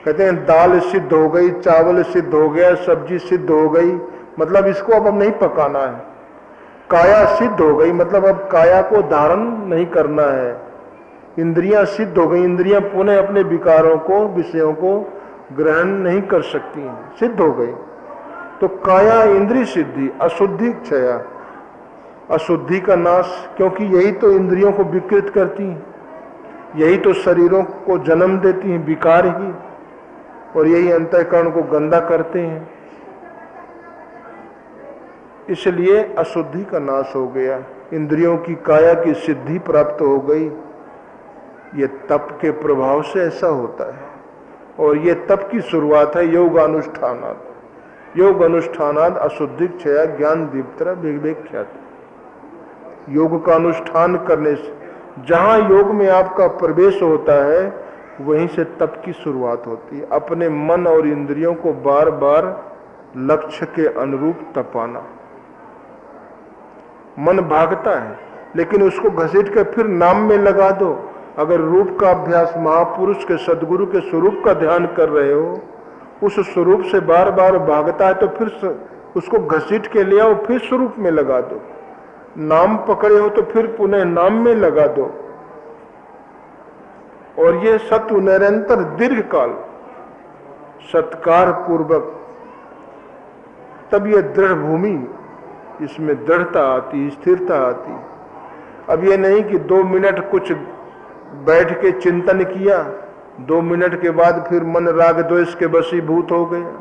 कहते हैं दाल सिद्ध हो गई, चावल सिद्ध हो गया, सब्जी सिद्ध हो गई, मतलब इसको अब नहीं पकाना है। काया सिद्ध हो गई मतलब अब काया को धारण नहीं करना है। इंद्रियां सिद्ध हो गई, इंद्रियां पुनः अपने विकारों को, विषयों को ग्रहण नहीं कर सकती हैं, सिद्ध हो गई। तो काया इंद्रिय सिद्धि, अशुद्धि क्षया, अशुद्धि का नाश, क्योंकि यही तो इंद्रियों को विकृत करती हैं, यही तो शरीरों को जन्म देती हैं, विकार ही, और यही अंतःकरण को गंदा करते हैं। इसलिए अशुद्धि का नाश हो गया, इंद्रियों की काया की सिद्धि प्राप्त हो गई। ये तप के प्रभाव से ऐसा होता है, और ये तप की शुरुआत है योग अनुष्ठानात्। योग अनुष्ठानात् अशुद्धि क्षया ज्ञान दीप्तरा विवेक्ष्यात्। योग का अनुष्ठान करने से, जहां योग में आपका प्रवेश होता है, वहीं से तप की शुरुआत होती है। अपने मन और इंद्रियों को बार बार लक्ष्य के अनुरूप तपाना। मन भागता है, लेकिन उसको घसीट कर फिर नाम में लगा दो। अगर रूप का अभ्यास, महापुरुष के, सदगुरु के स्वरूप का ध्यान कर रहे हो, उस स्वरूप से बार बार भागता है तो फिर उसको घसीट के ले आओ, फिर स्वरूप में लगा दो। नाम पकड़े हो तो फिर पुनः नाम में लगा दो। और ये सत्व निरंतर दीर्घ काल सत्कार पूर्वक, तब ये दृढ़ भूमि, इसमें दृढ़ता आती, स्थिरता आती। अब ये नहीं कि 2 मिनट कुछ बैठ के चिंतन किया, 2 मिनट के बाद फिर मन राग द्वेष के वशीभूत हो गया,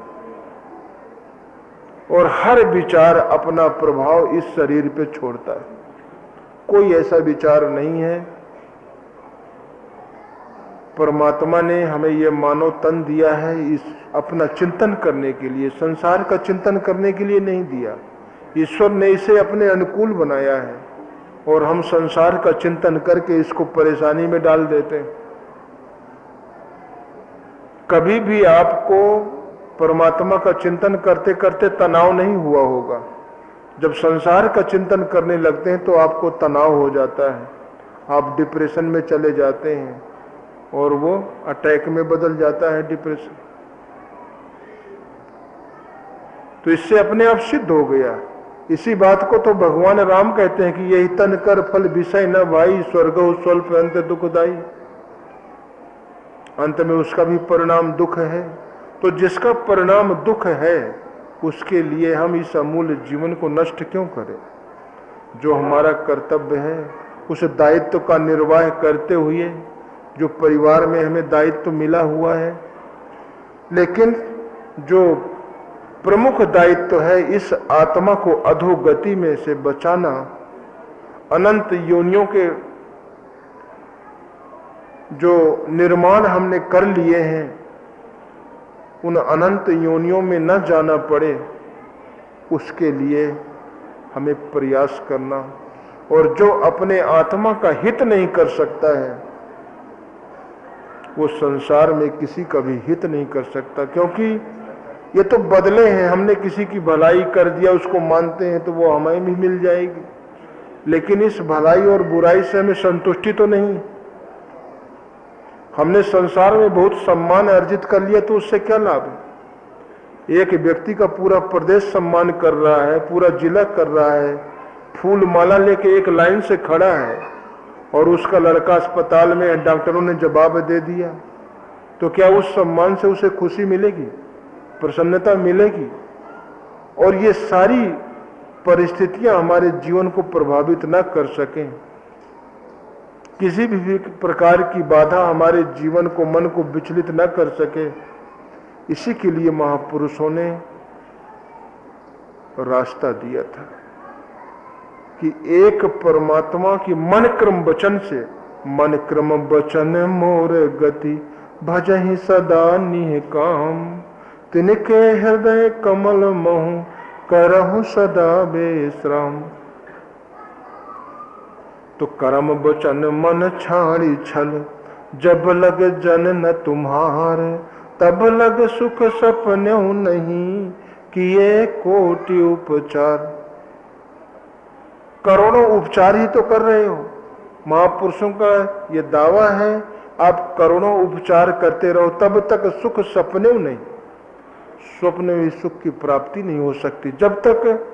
और हर विचार अपना प्रभाव इस शरीर पे छोड़ता है। कोई ऐसा विचार नहीं है। परमात्मा ने हमें ये मानव तन दिया है इस अपना चिंतन करने के लिए, संसार का चिंतन करने के लिए नहीं दिया। ईश्वर ने इसे अपने अनुकूल बनाया है और हम संसार का चिंतन करके इसको परेशानी में डाल देते हैं। कभी भी आपको परमात्मा का चिंतन करते करते तनाव नहीं हुआ होगा। जब संसार का चिंतन करने लगते हैं तो आपको तनाव हो जाता है, आप डिप्रेशन में चले जाते हैं और वो अटैक में बदल जाता है डिप्रेशन। तो इससे अपने आप सिद्ध हो गया। इसी बात को तो भगवान राम कहते हैं कि यही तन कर फल विषय न भाई, स्वर्गो स्वल्प अंत दुखदाई। अंत में उसका भी परिणाम दुख है। तो जिसका परिणाम दुख है उसके लिए हम इस अमूल्य जीवन को नष्ट क्यों करें? जो हमारा कर्तव्य है उस दायित्व का निर्वाह करते हुए, जो परिवार में हमें दायित्व मिला हुआ है, लेकिन जो प्रमुख दायित्व है इस आत्मा को अधोगति में से बचाना, अनंत योनियों के जो निर्माण हमने कर लिए हैं उन अनंत योनियों में न जाना पड़े, उसके लिए हमें प्रयास करना। और जो अपने आत्मा का हित नहीं कर सकता है वो संसार में किसी का भी हित नहीं कर सकता, क्योंकि ये तो बदले हैं। हमने किसी की भलाई कर दिया, उसको मानते हैं तो वो हमें भी मिल जाएगी, लेकिन इस भलाई और बुराई से हमें संतुष्टि तो नहीं। हमने संसार में बहुत सम्मान अर्जित कर लिया तो उससे क्या लाभ है? एक व्यक्ति का पूरा प्रदेश सम्मान कर रहा है, पूरा जिला कर रहा है, फूल माला लेके एक लाइन से खड़ा है और उसका लड़का अस्पताल में है, डॉक्टरों ने जवाब दे दिया, तो क्या उस सम्मान से उसे खुशी मिलेगी, प्रसन्नता मिलेगी? और ये सारी परिस्थितियां हमारे जीवन को प्रभावित न कर सकें, किसी भी प्रकार की बाधा हमारे जीवन को, मन को विचलित न कर सके, इसी के लिए महापुरुषों ने रास्ता दिया था कि एक परमात्मा की मन क्रम वचन से, मन क्रम वचन मोर गति भजहि सदा निह काम, तिनके हृदय कमल महु करहु सदा बेश्राम। तो कर्म वचन मन छाड़ी छल, जब लग जन न तुम्हार, तब लग सुख सपने नहीं, किए कोटि उपचार। करोड़ों उपचार ही तो कर रहे हो। महापुरुषों का ये दावा है, आप करोड़ों उपचार करते रहो तब तक सुख सपने नहीं, स्वप्न में सुख की प्राप्ति नहीं हो सकती। जब तक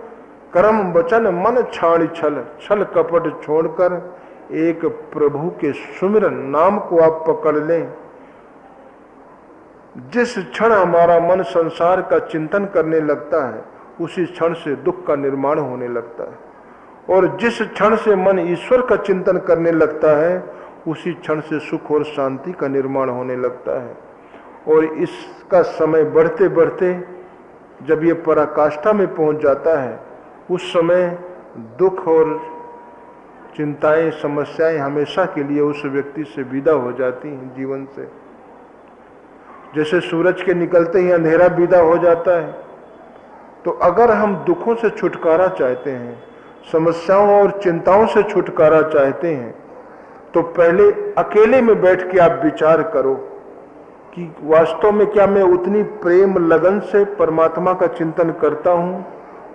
कर्म वचन मन छाड़ छल, छल कपट छोड़कर एक प्रभु के सुमिरन नाम को आप पकड़ लें, जिस क्षण हमारा मन संसार का चिंतन करने लगता है उसी क्षण से दुख का निर्माण होने लगता है, और जिस क्षण से मन ईश्वर का चिंतन करने लगता है उसी क्षण से सुख और शांति का निर्माण होने लगता है। और इसका समय बढ़ते बढ़ते जब ये पराकाष्ठा में पहुंच जाता है, उस समय दुख और चिंताएं, समस्याएं हमेशा के लिए उस व्यक्ति से विदा हो जाती हैं जीवन से। जैसे सूरज के निकलते ही अंधेरा विदा हो जाता है, तो अगर हम दुखों से छुटकारा चाहते हैं, समस्याओं और चिंताओं से छुटकारा चाहते हैं, तो पहले अकेले में बैठ के आप विचार करो कि वास्तव में क्या मैं उतनी प्रेम लगन से परमात्मा का चिंतन करता हूँ,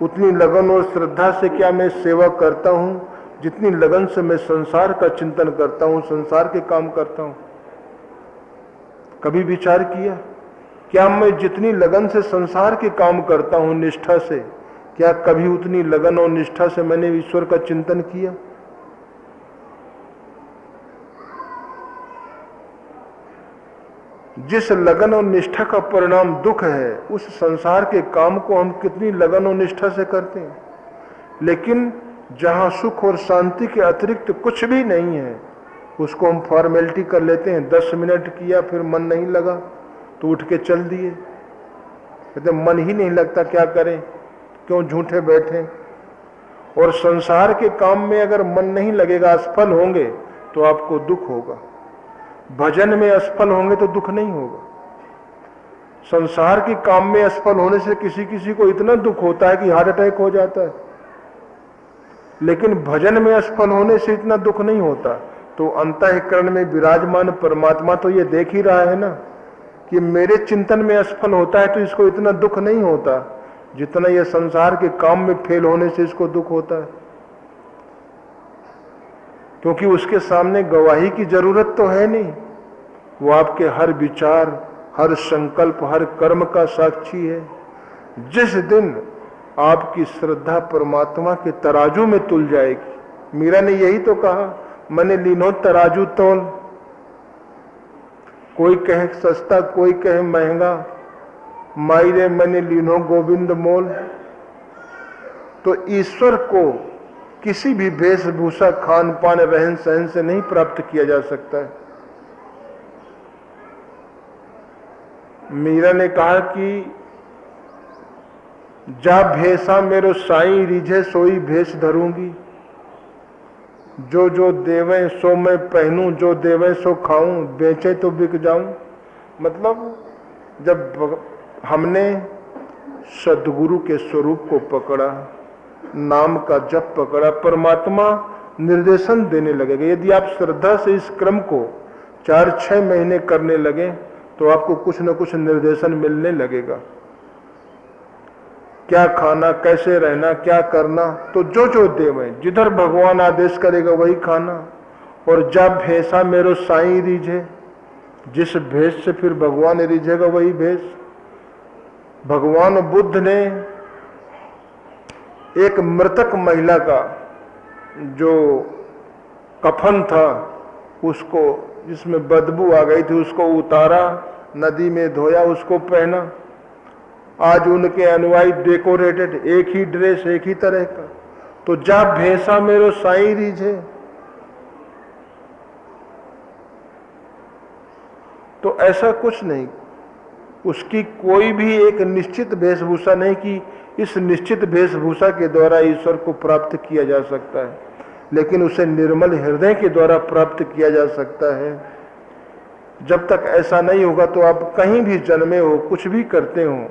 उतनी लगन और श्रद्धा से क्या मैं सेवा करता हूँ जितनी लगन से मैं संसार का चिंतन करता हूँ, संसार के काम करता हूँ? कभी विचार किया क्या मैं जितनी लगन से संसार के काम करता हूँ निष्ठा से, क्या कभी उतनी लगन और निष्ठा से मैंने ईश्वर का चिंतन किया? जिस लगन और निष्ठा का परिणाम दुख है, उस संसार के काम को हम कितनी लगन और निष्ठा से करते हैं। लेकिन जहां सुख और शांति के अतिरिक्त कुछ भी नहीं है, उसको हम फॉर्मेलिटी कर लेते हैं। 10 मिनट किया, फिर मन नहीं लगा तो उठ के चल दिए। कहते मन ही नहीं लगता, क्या करें, क्यों झूठे बैठे। और संसार के काम में अगर मन नहीं लगेगा, असफल होंगे तो आपको दुख होगा। भजन में असफल होंगे तो दुख नहीं होगा। संसार के काम में असफल होने से किसी किसी को इतना दुख होता है कि हार्ट अटैक हो जाता है, लेकिन भजन में असफल होने से इतना दुख नहीं होता। तो अंतःकरण में विराजमान परमात्मा तो ये देख ही रहा है ना कि मेरे चिंतन में असफल होता है तो इसको इतना दुख नहीं होता जितना ये संसार के काम में फेल होने से इसको दुख होता है। क्योंकि उसके सामने गवाही की जरूरत तो है नहीं, वो आपके हर विचार, हर संकल्प, हर कर्म का साक्षी है। जिस दिन आपकी श्रद्धा परमात्मा के तराजू में तुल जाएगी, मीरा ने यही तो कहा, मैंने लीनो तराजू तोल। कोई कहे सस्ता, कोई कहे महंगा, माई रे मैंने लीनो गोविंद मोल। तो ईश्वर को किसी भी वेशभूषा, खान पान, रहन सहन से नहीं प्राप्त किया जा सकता है। मीरा ने कहा कि जा भेसा मेरो साईं रिझे सोई भेष धरूंगी, जो जो देवे सो मैं पहनूं, जो देवे सो खाऊं, बेचे तो बिक जाऊं। मतलब जब हमने सद्गुरु के स्वरूप को पकड़ा, नाम का जप पकड़ा, परमात्मा निर्देशन देने लगेगा। यदि आप श्रद्धा से इस क्रम को 4-6 महीने करने लगे तो आपको कुछ न कुछ निर्देशन मिलने लगेगा। क्या खाना, कैसे रहना, क्या करना, तो जो जो देवे, जिधर भगवान आदेश करेगा वही खाना। और जब भेसा मेरो साईं रिझे, जिस भेष से फिर भगवान रिझेगा वही भेष। भगवान बुद्ध ने एक मृतक महिला का जो कफन था, उसको, जिसमें बदबू आ गई थी, उसको उतारा, नदी में धोया, उसको पहना। आज उनके अनुयायी डेकोरेटेड, एक ही ड्रेस, एक ही तरह का। तो जा भेसा मेरो साईं रिझे, तो ऐसा कुछ नहीं, उसकी कोई भी एक निश्चित वेशभूषा नहीं कि इस निश्चित वेशभूषा के द्वारा ईश्वर को प्राप्त किया जा सकता है, लेकिन उसे निर्मल हृदय के द्वारा प्राप्त किया जा सकता है। जब तक ऐसा नहीं होगा तो आप कहीं भी जन्मे हो, कुछ भी करते हो,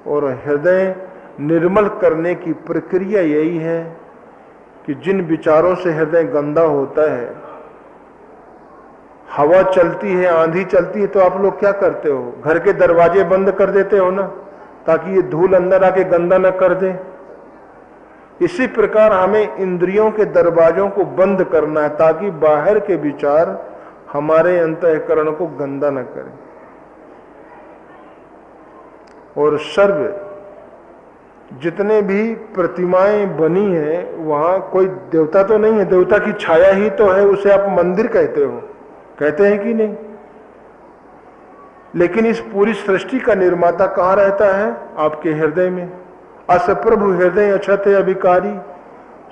और हृदय निर्मल करने की प्रक्रिया यही है कि जिन विचारों से हृदय गंदा होता है, हवा चलती है, आंधी चलती है, तो आप लोग क्या करते हो? घर के दरवाजे बंद कर देते हो ना, ताकि ये धूल अंदर आके गंदा न कर दे। इसी प्रकार हमें इंद्रियों के दरवाजों को बंद करना है ताकि बाहर के विचार हमारे अंतःकरण को गंदा न करें। और सर्व जितने भी प्रतिमाएं बनी हैं, वहां कोई देवता तो नहीं है, देवता की छाया ही तो है, उसे आप मंदिर कहते हो, कहते हैं कि नहीं? लेकिन इस पूरी सृष्टि का निर्माता कहाँ रहता है? आपके हृदय में। अस प्रभु हृदय अछत अभिकारी,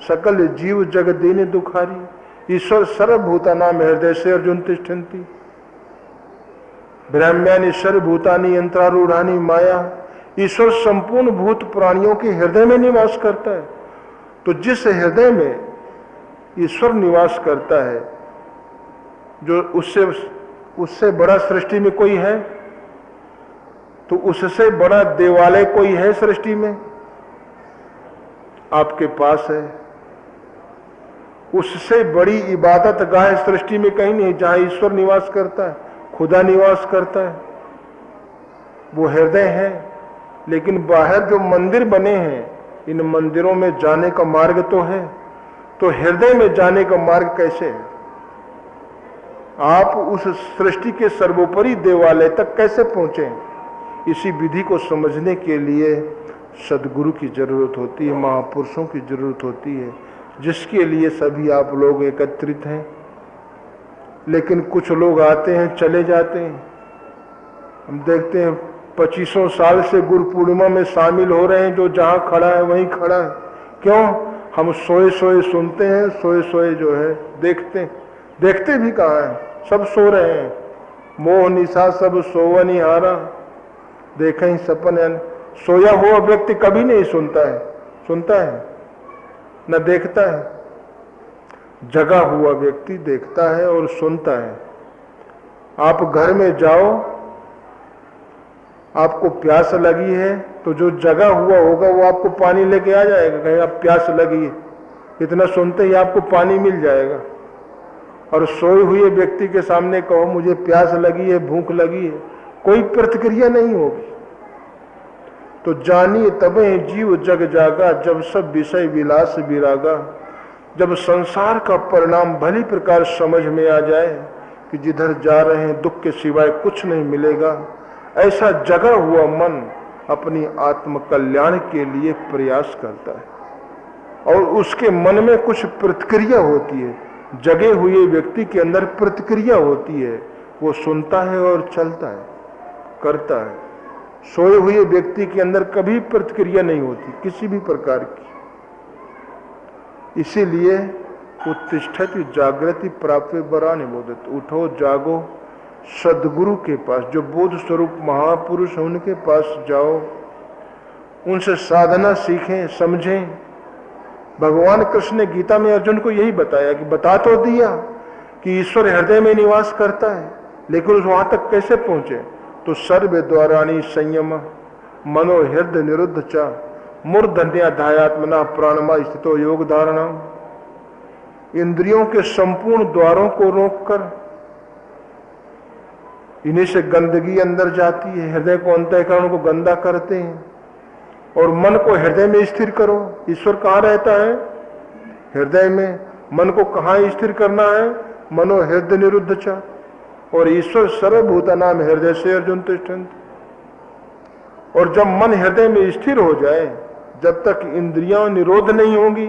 सकल जीव जग दीन दुखारी। ईश्वर सर्वभूतानाम हृदय से अर्जुन तिष्ठन्ति, ब्रह्म्यानि सर्वभूतानि यंत्रारूढ़ानि माया। ईश्वर संपूर्ण भूत प्राणियों के हृदय में निवास करता है। तो जिस हृदय में ईश्वर निवास करता है, जो उससे बड़ा सृष्टि में कोई है? तो उससे बड़ा देवालय कोई है सृष्टि में? आपके पास है। उससे बड़ी इबादत गाह सृष्टि में कहीं नहीं, जहां ईश्वर निवास करता है, खुदा निवास करता है, वो हृदय है। लेकिन बाहर जो मंदिर बने हैं, इन मंदिरों में जाने का मार्ग तो है, तो हृदय में जाने का मार्ग कैसे है? आप उस सृष्टि के सर्वोपरि देवालय तक कैसे पहुंचे? इसी विधि को समझने के लिए सद्गुरु की जरूरत होती है, महापुरुषों की जरूरत होती है, जिसके लिए सभी आप लोग एकत्रित हैं। लेकिन कुछ लोग आते हैं, चले जाते हैं। हम देखते हैं 25 साल से गुरु पूर्णिमा में शामिल हो रहे हैं, जो जहां खड़ा है वहीं खड़ा है। क्यों? हम सोए सोए सुनते हैं, सोए सोए जो है देखते भी कहाँ हैं? सब सो रहे हैं। मोह निशा सब सोवनि हारा, देखें सपन। सोया हुआ व्यक्ति कभी नहीं सुनता है। सुनता है? न देखता है। जगा हुआ व्यक्ति देखता है और सुनता है। आप घर में जाओ, आपको प्यास लगी है तो जो जगा हुआ होगा वो आपको पानी लेके आ जाएगा, कहेगा आप प्यास लगी है, इतना सुनते ही आपको पानी मिल जाएगा। और सोए हुए व्यक्ति के सामने कहो मुझे प्यास लगी है, भूख लगी है, कोई प्रतिक्रिया नहीं होगी। तो जानिए तबे जीव जग जागा, जब सब विषय विलास विरागा। जब संसार का परिणाम भली प्रकार समझ में आ जाए कि जिधर जा रहे हैं दुख के सिवाय कुछ नहीं मिलेगा, ऐसा जगा हुआ मन अपनी आत्म कल्याण के लिए प्रयास करता है और उसके मन में कुछ प्रतिक्रिया होती है। जगे हुए व्यक्ति के अंदर प्रतिक्रिया होती है, वो सुनता है और चलता है, करता है। सोए हुए व्यक्ति के अंदर कभी प्रतिक्रिया नहीं होती किसी भी प्रकार की। इसीलिए उत्तिष्ठति जागृति प्राप्त बराने मोदित, उठो जागो, सदगुरु के पास, जो बोध स्वरूप महापुरुष है उनके पास जाओ, उनसे साधना सीखें, समझें। भगवान कृष्ण ने गीता में अर्जुन को यही बताया कि बता तो दिया कि ईश्वर हृदय में निवास करता है, लेकिन वहां तक कैसे पहुंचे? तो सर्व द्वाराणी संयम मनो हृदय निरुद्ध चा मूर्धन्या धायात्मना प्राणमा स्थितो योग धारणा। इंद्रियों के संपूर्ण द्वारों को रोककर, इन्हीं से गंदगी अंदर जाती है, हृदय को अंतःकरण को गंदा करते हैं। और मन को हृदय में स्थिर करो। ईश्वर कहाँ रहता है? हृदय में। मन को कहाँ स्थिर करना है? मनो हृदय निरुद्ध चा। और ईश्वर सर्वभूतानाम हृदय से अर्जुन तिष्ठन्ति। और जब मन हृदय में स्थिर हो जाए, जब तक इंद्रियां निरोध नहीं होंगी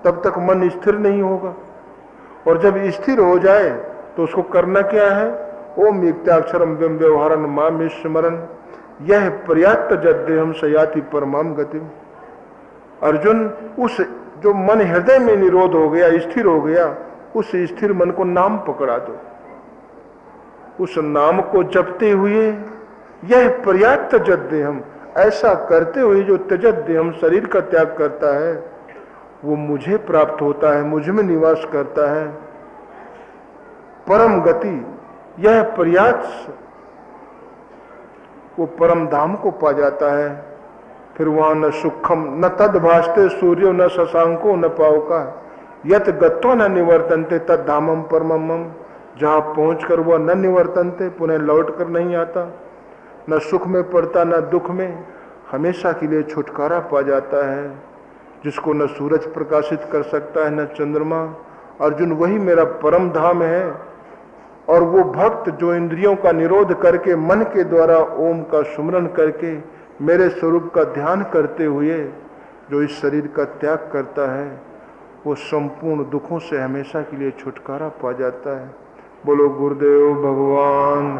तब तक मन स्थिर नहीं होगा। और जब स्थिर हो जाए तो उसको करना क्या है? ओम युक्ताक्षरम व्यम व्यवहारन माम स्मरन, यह पर्याप्त जद्देहम सयाति परमाम गतिम। अर्जुन, उस जो मन हृदय में निरोध हो गया, स्थिर हो गया, उस स्थिर मन को नाम पकड़ा दो। उस नाम को जपते हुए यह पर्याप्त जद्देहम, ऐसा करते हुए जो त्यजद्देहम शरीर का त्याग करता है वो मुझे प्राप्त होता है, मुझ में निवास करता है। परम गति, यह पर्याप्त, वो परम धाम को पा जाता है। फिर वहां न सुखम न तद भाषते सूर्यो न शशांको न पावका, यत गत्वा न निवर्तनते तद धामम परमम। जहां पहुंचकर वह न निवर्तनते, पुनः लौट कर नहीं आता, न सुख में पड़ता न दुख में, हमेशा के लिए छुटकारा पा जाता है, जिसको न सूरज प्रकाशित कर सकता है न चंद्रमा। अर्जुन, वही मेरा परम धाम है। और वो भक्त जो इंद्रियों का निरोध करके मन के द्वारा ओम का सुमरन करके मेरे स्वरूप का ध्यान करते हुए जो इस शरीर का त्याग करता है, वो संपूर्ण दुखों से हमेशा के लिए छुटकारा पा जाता है। बोलो गुरुदेव भगवान।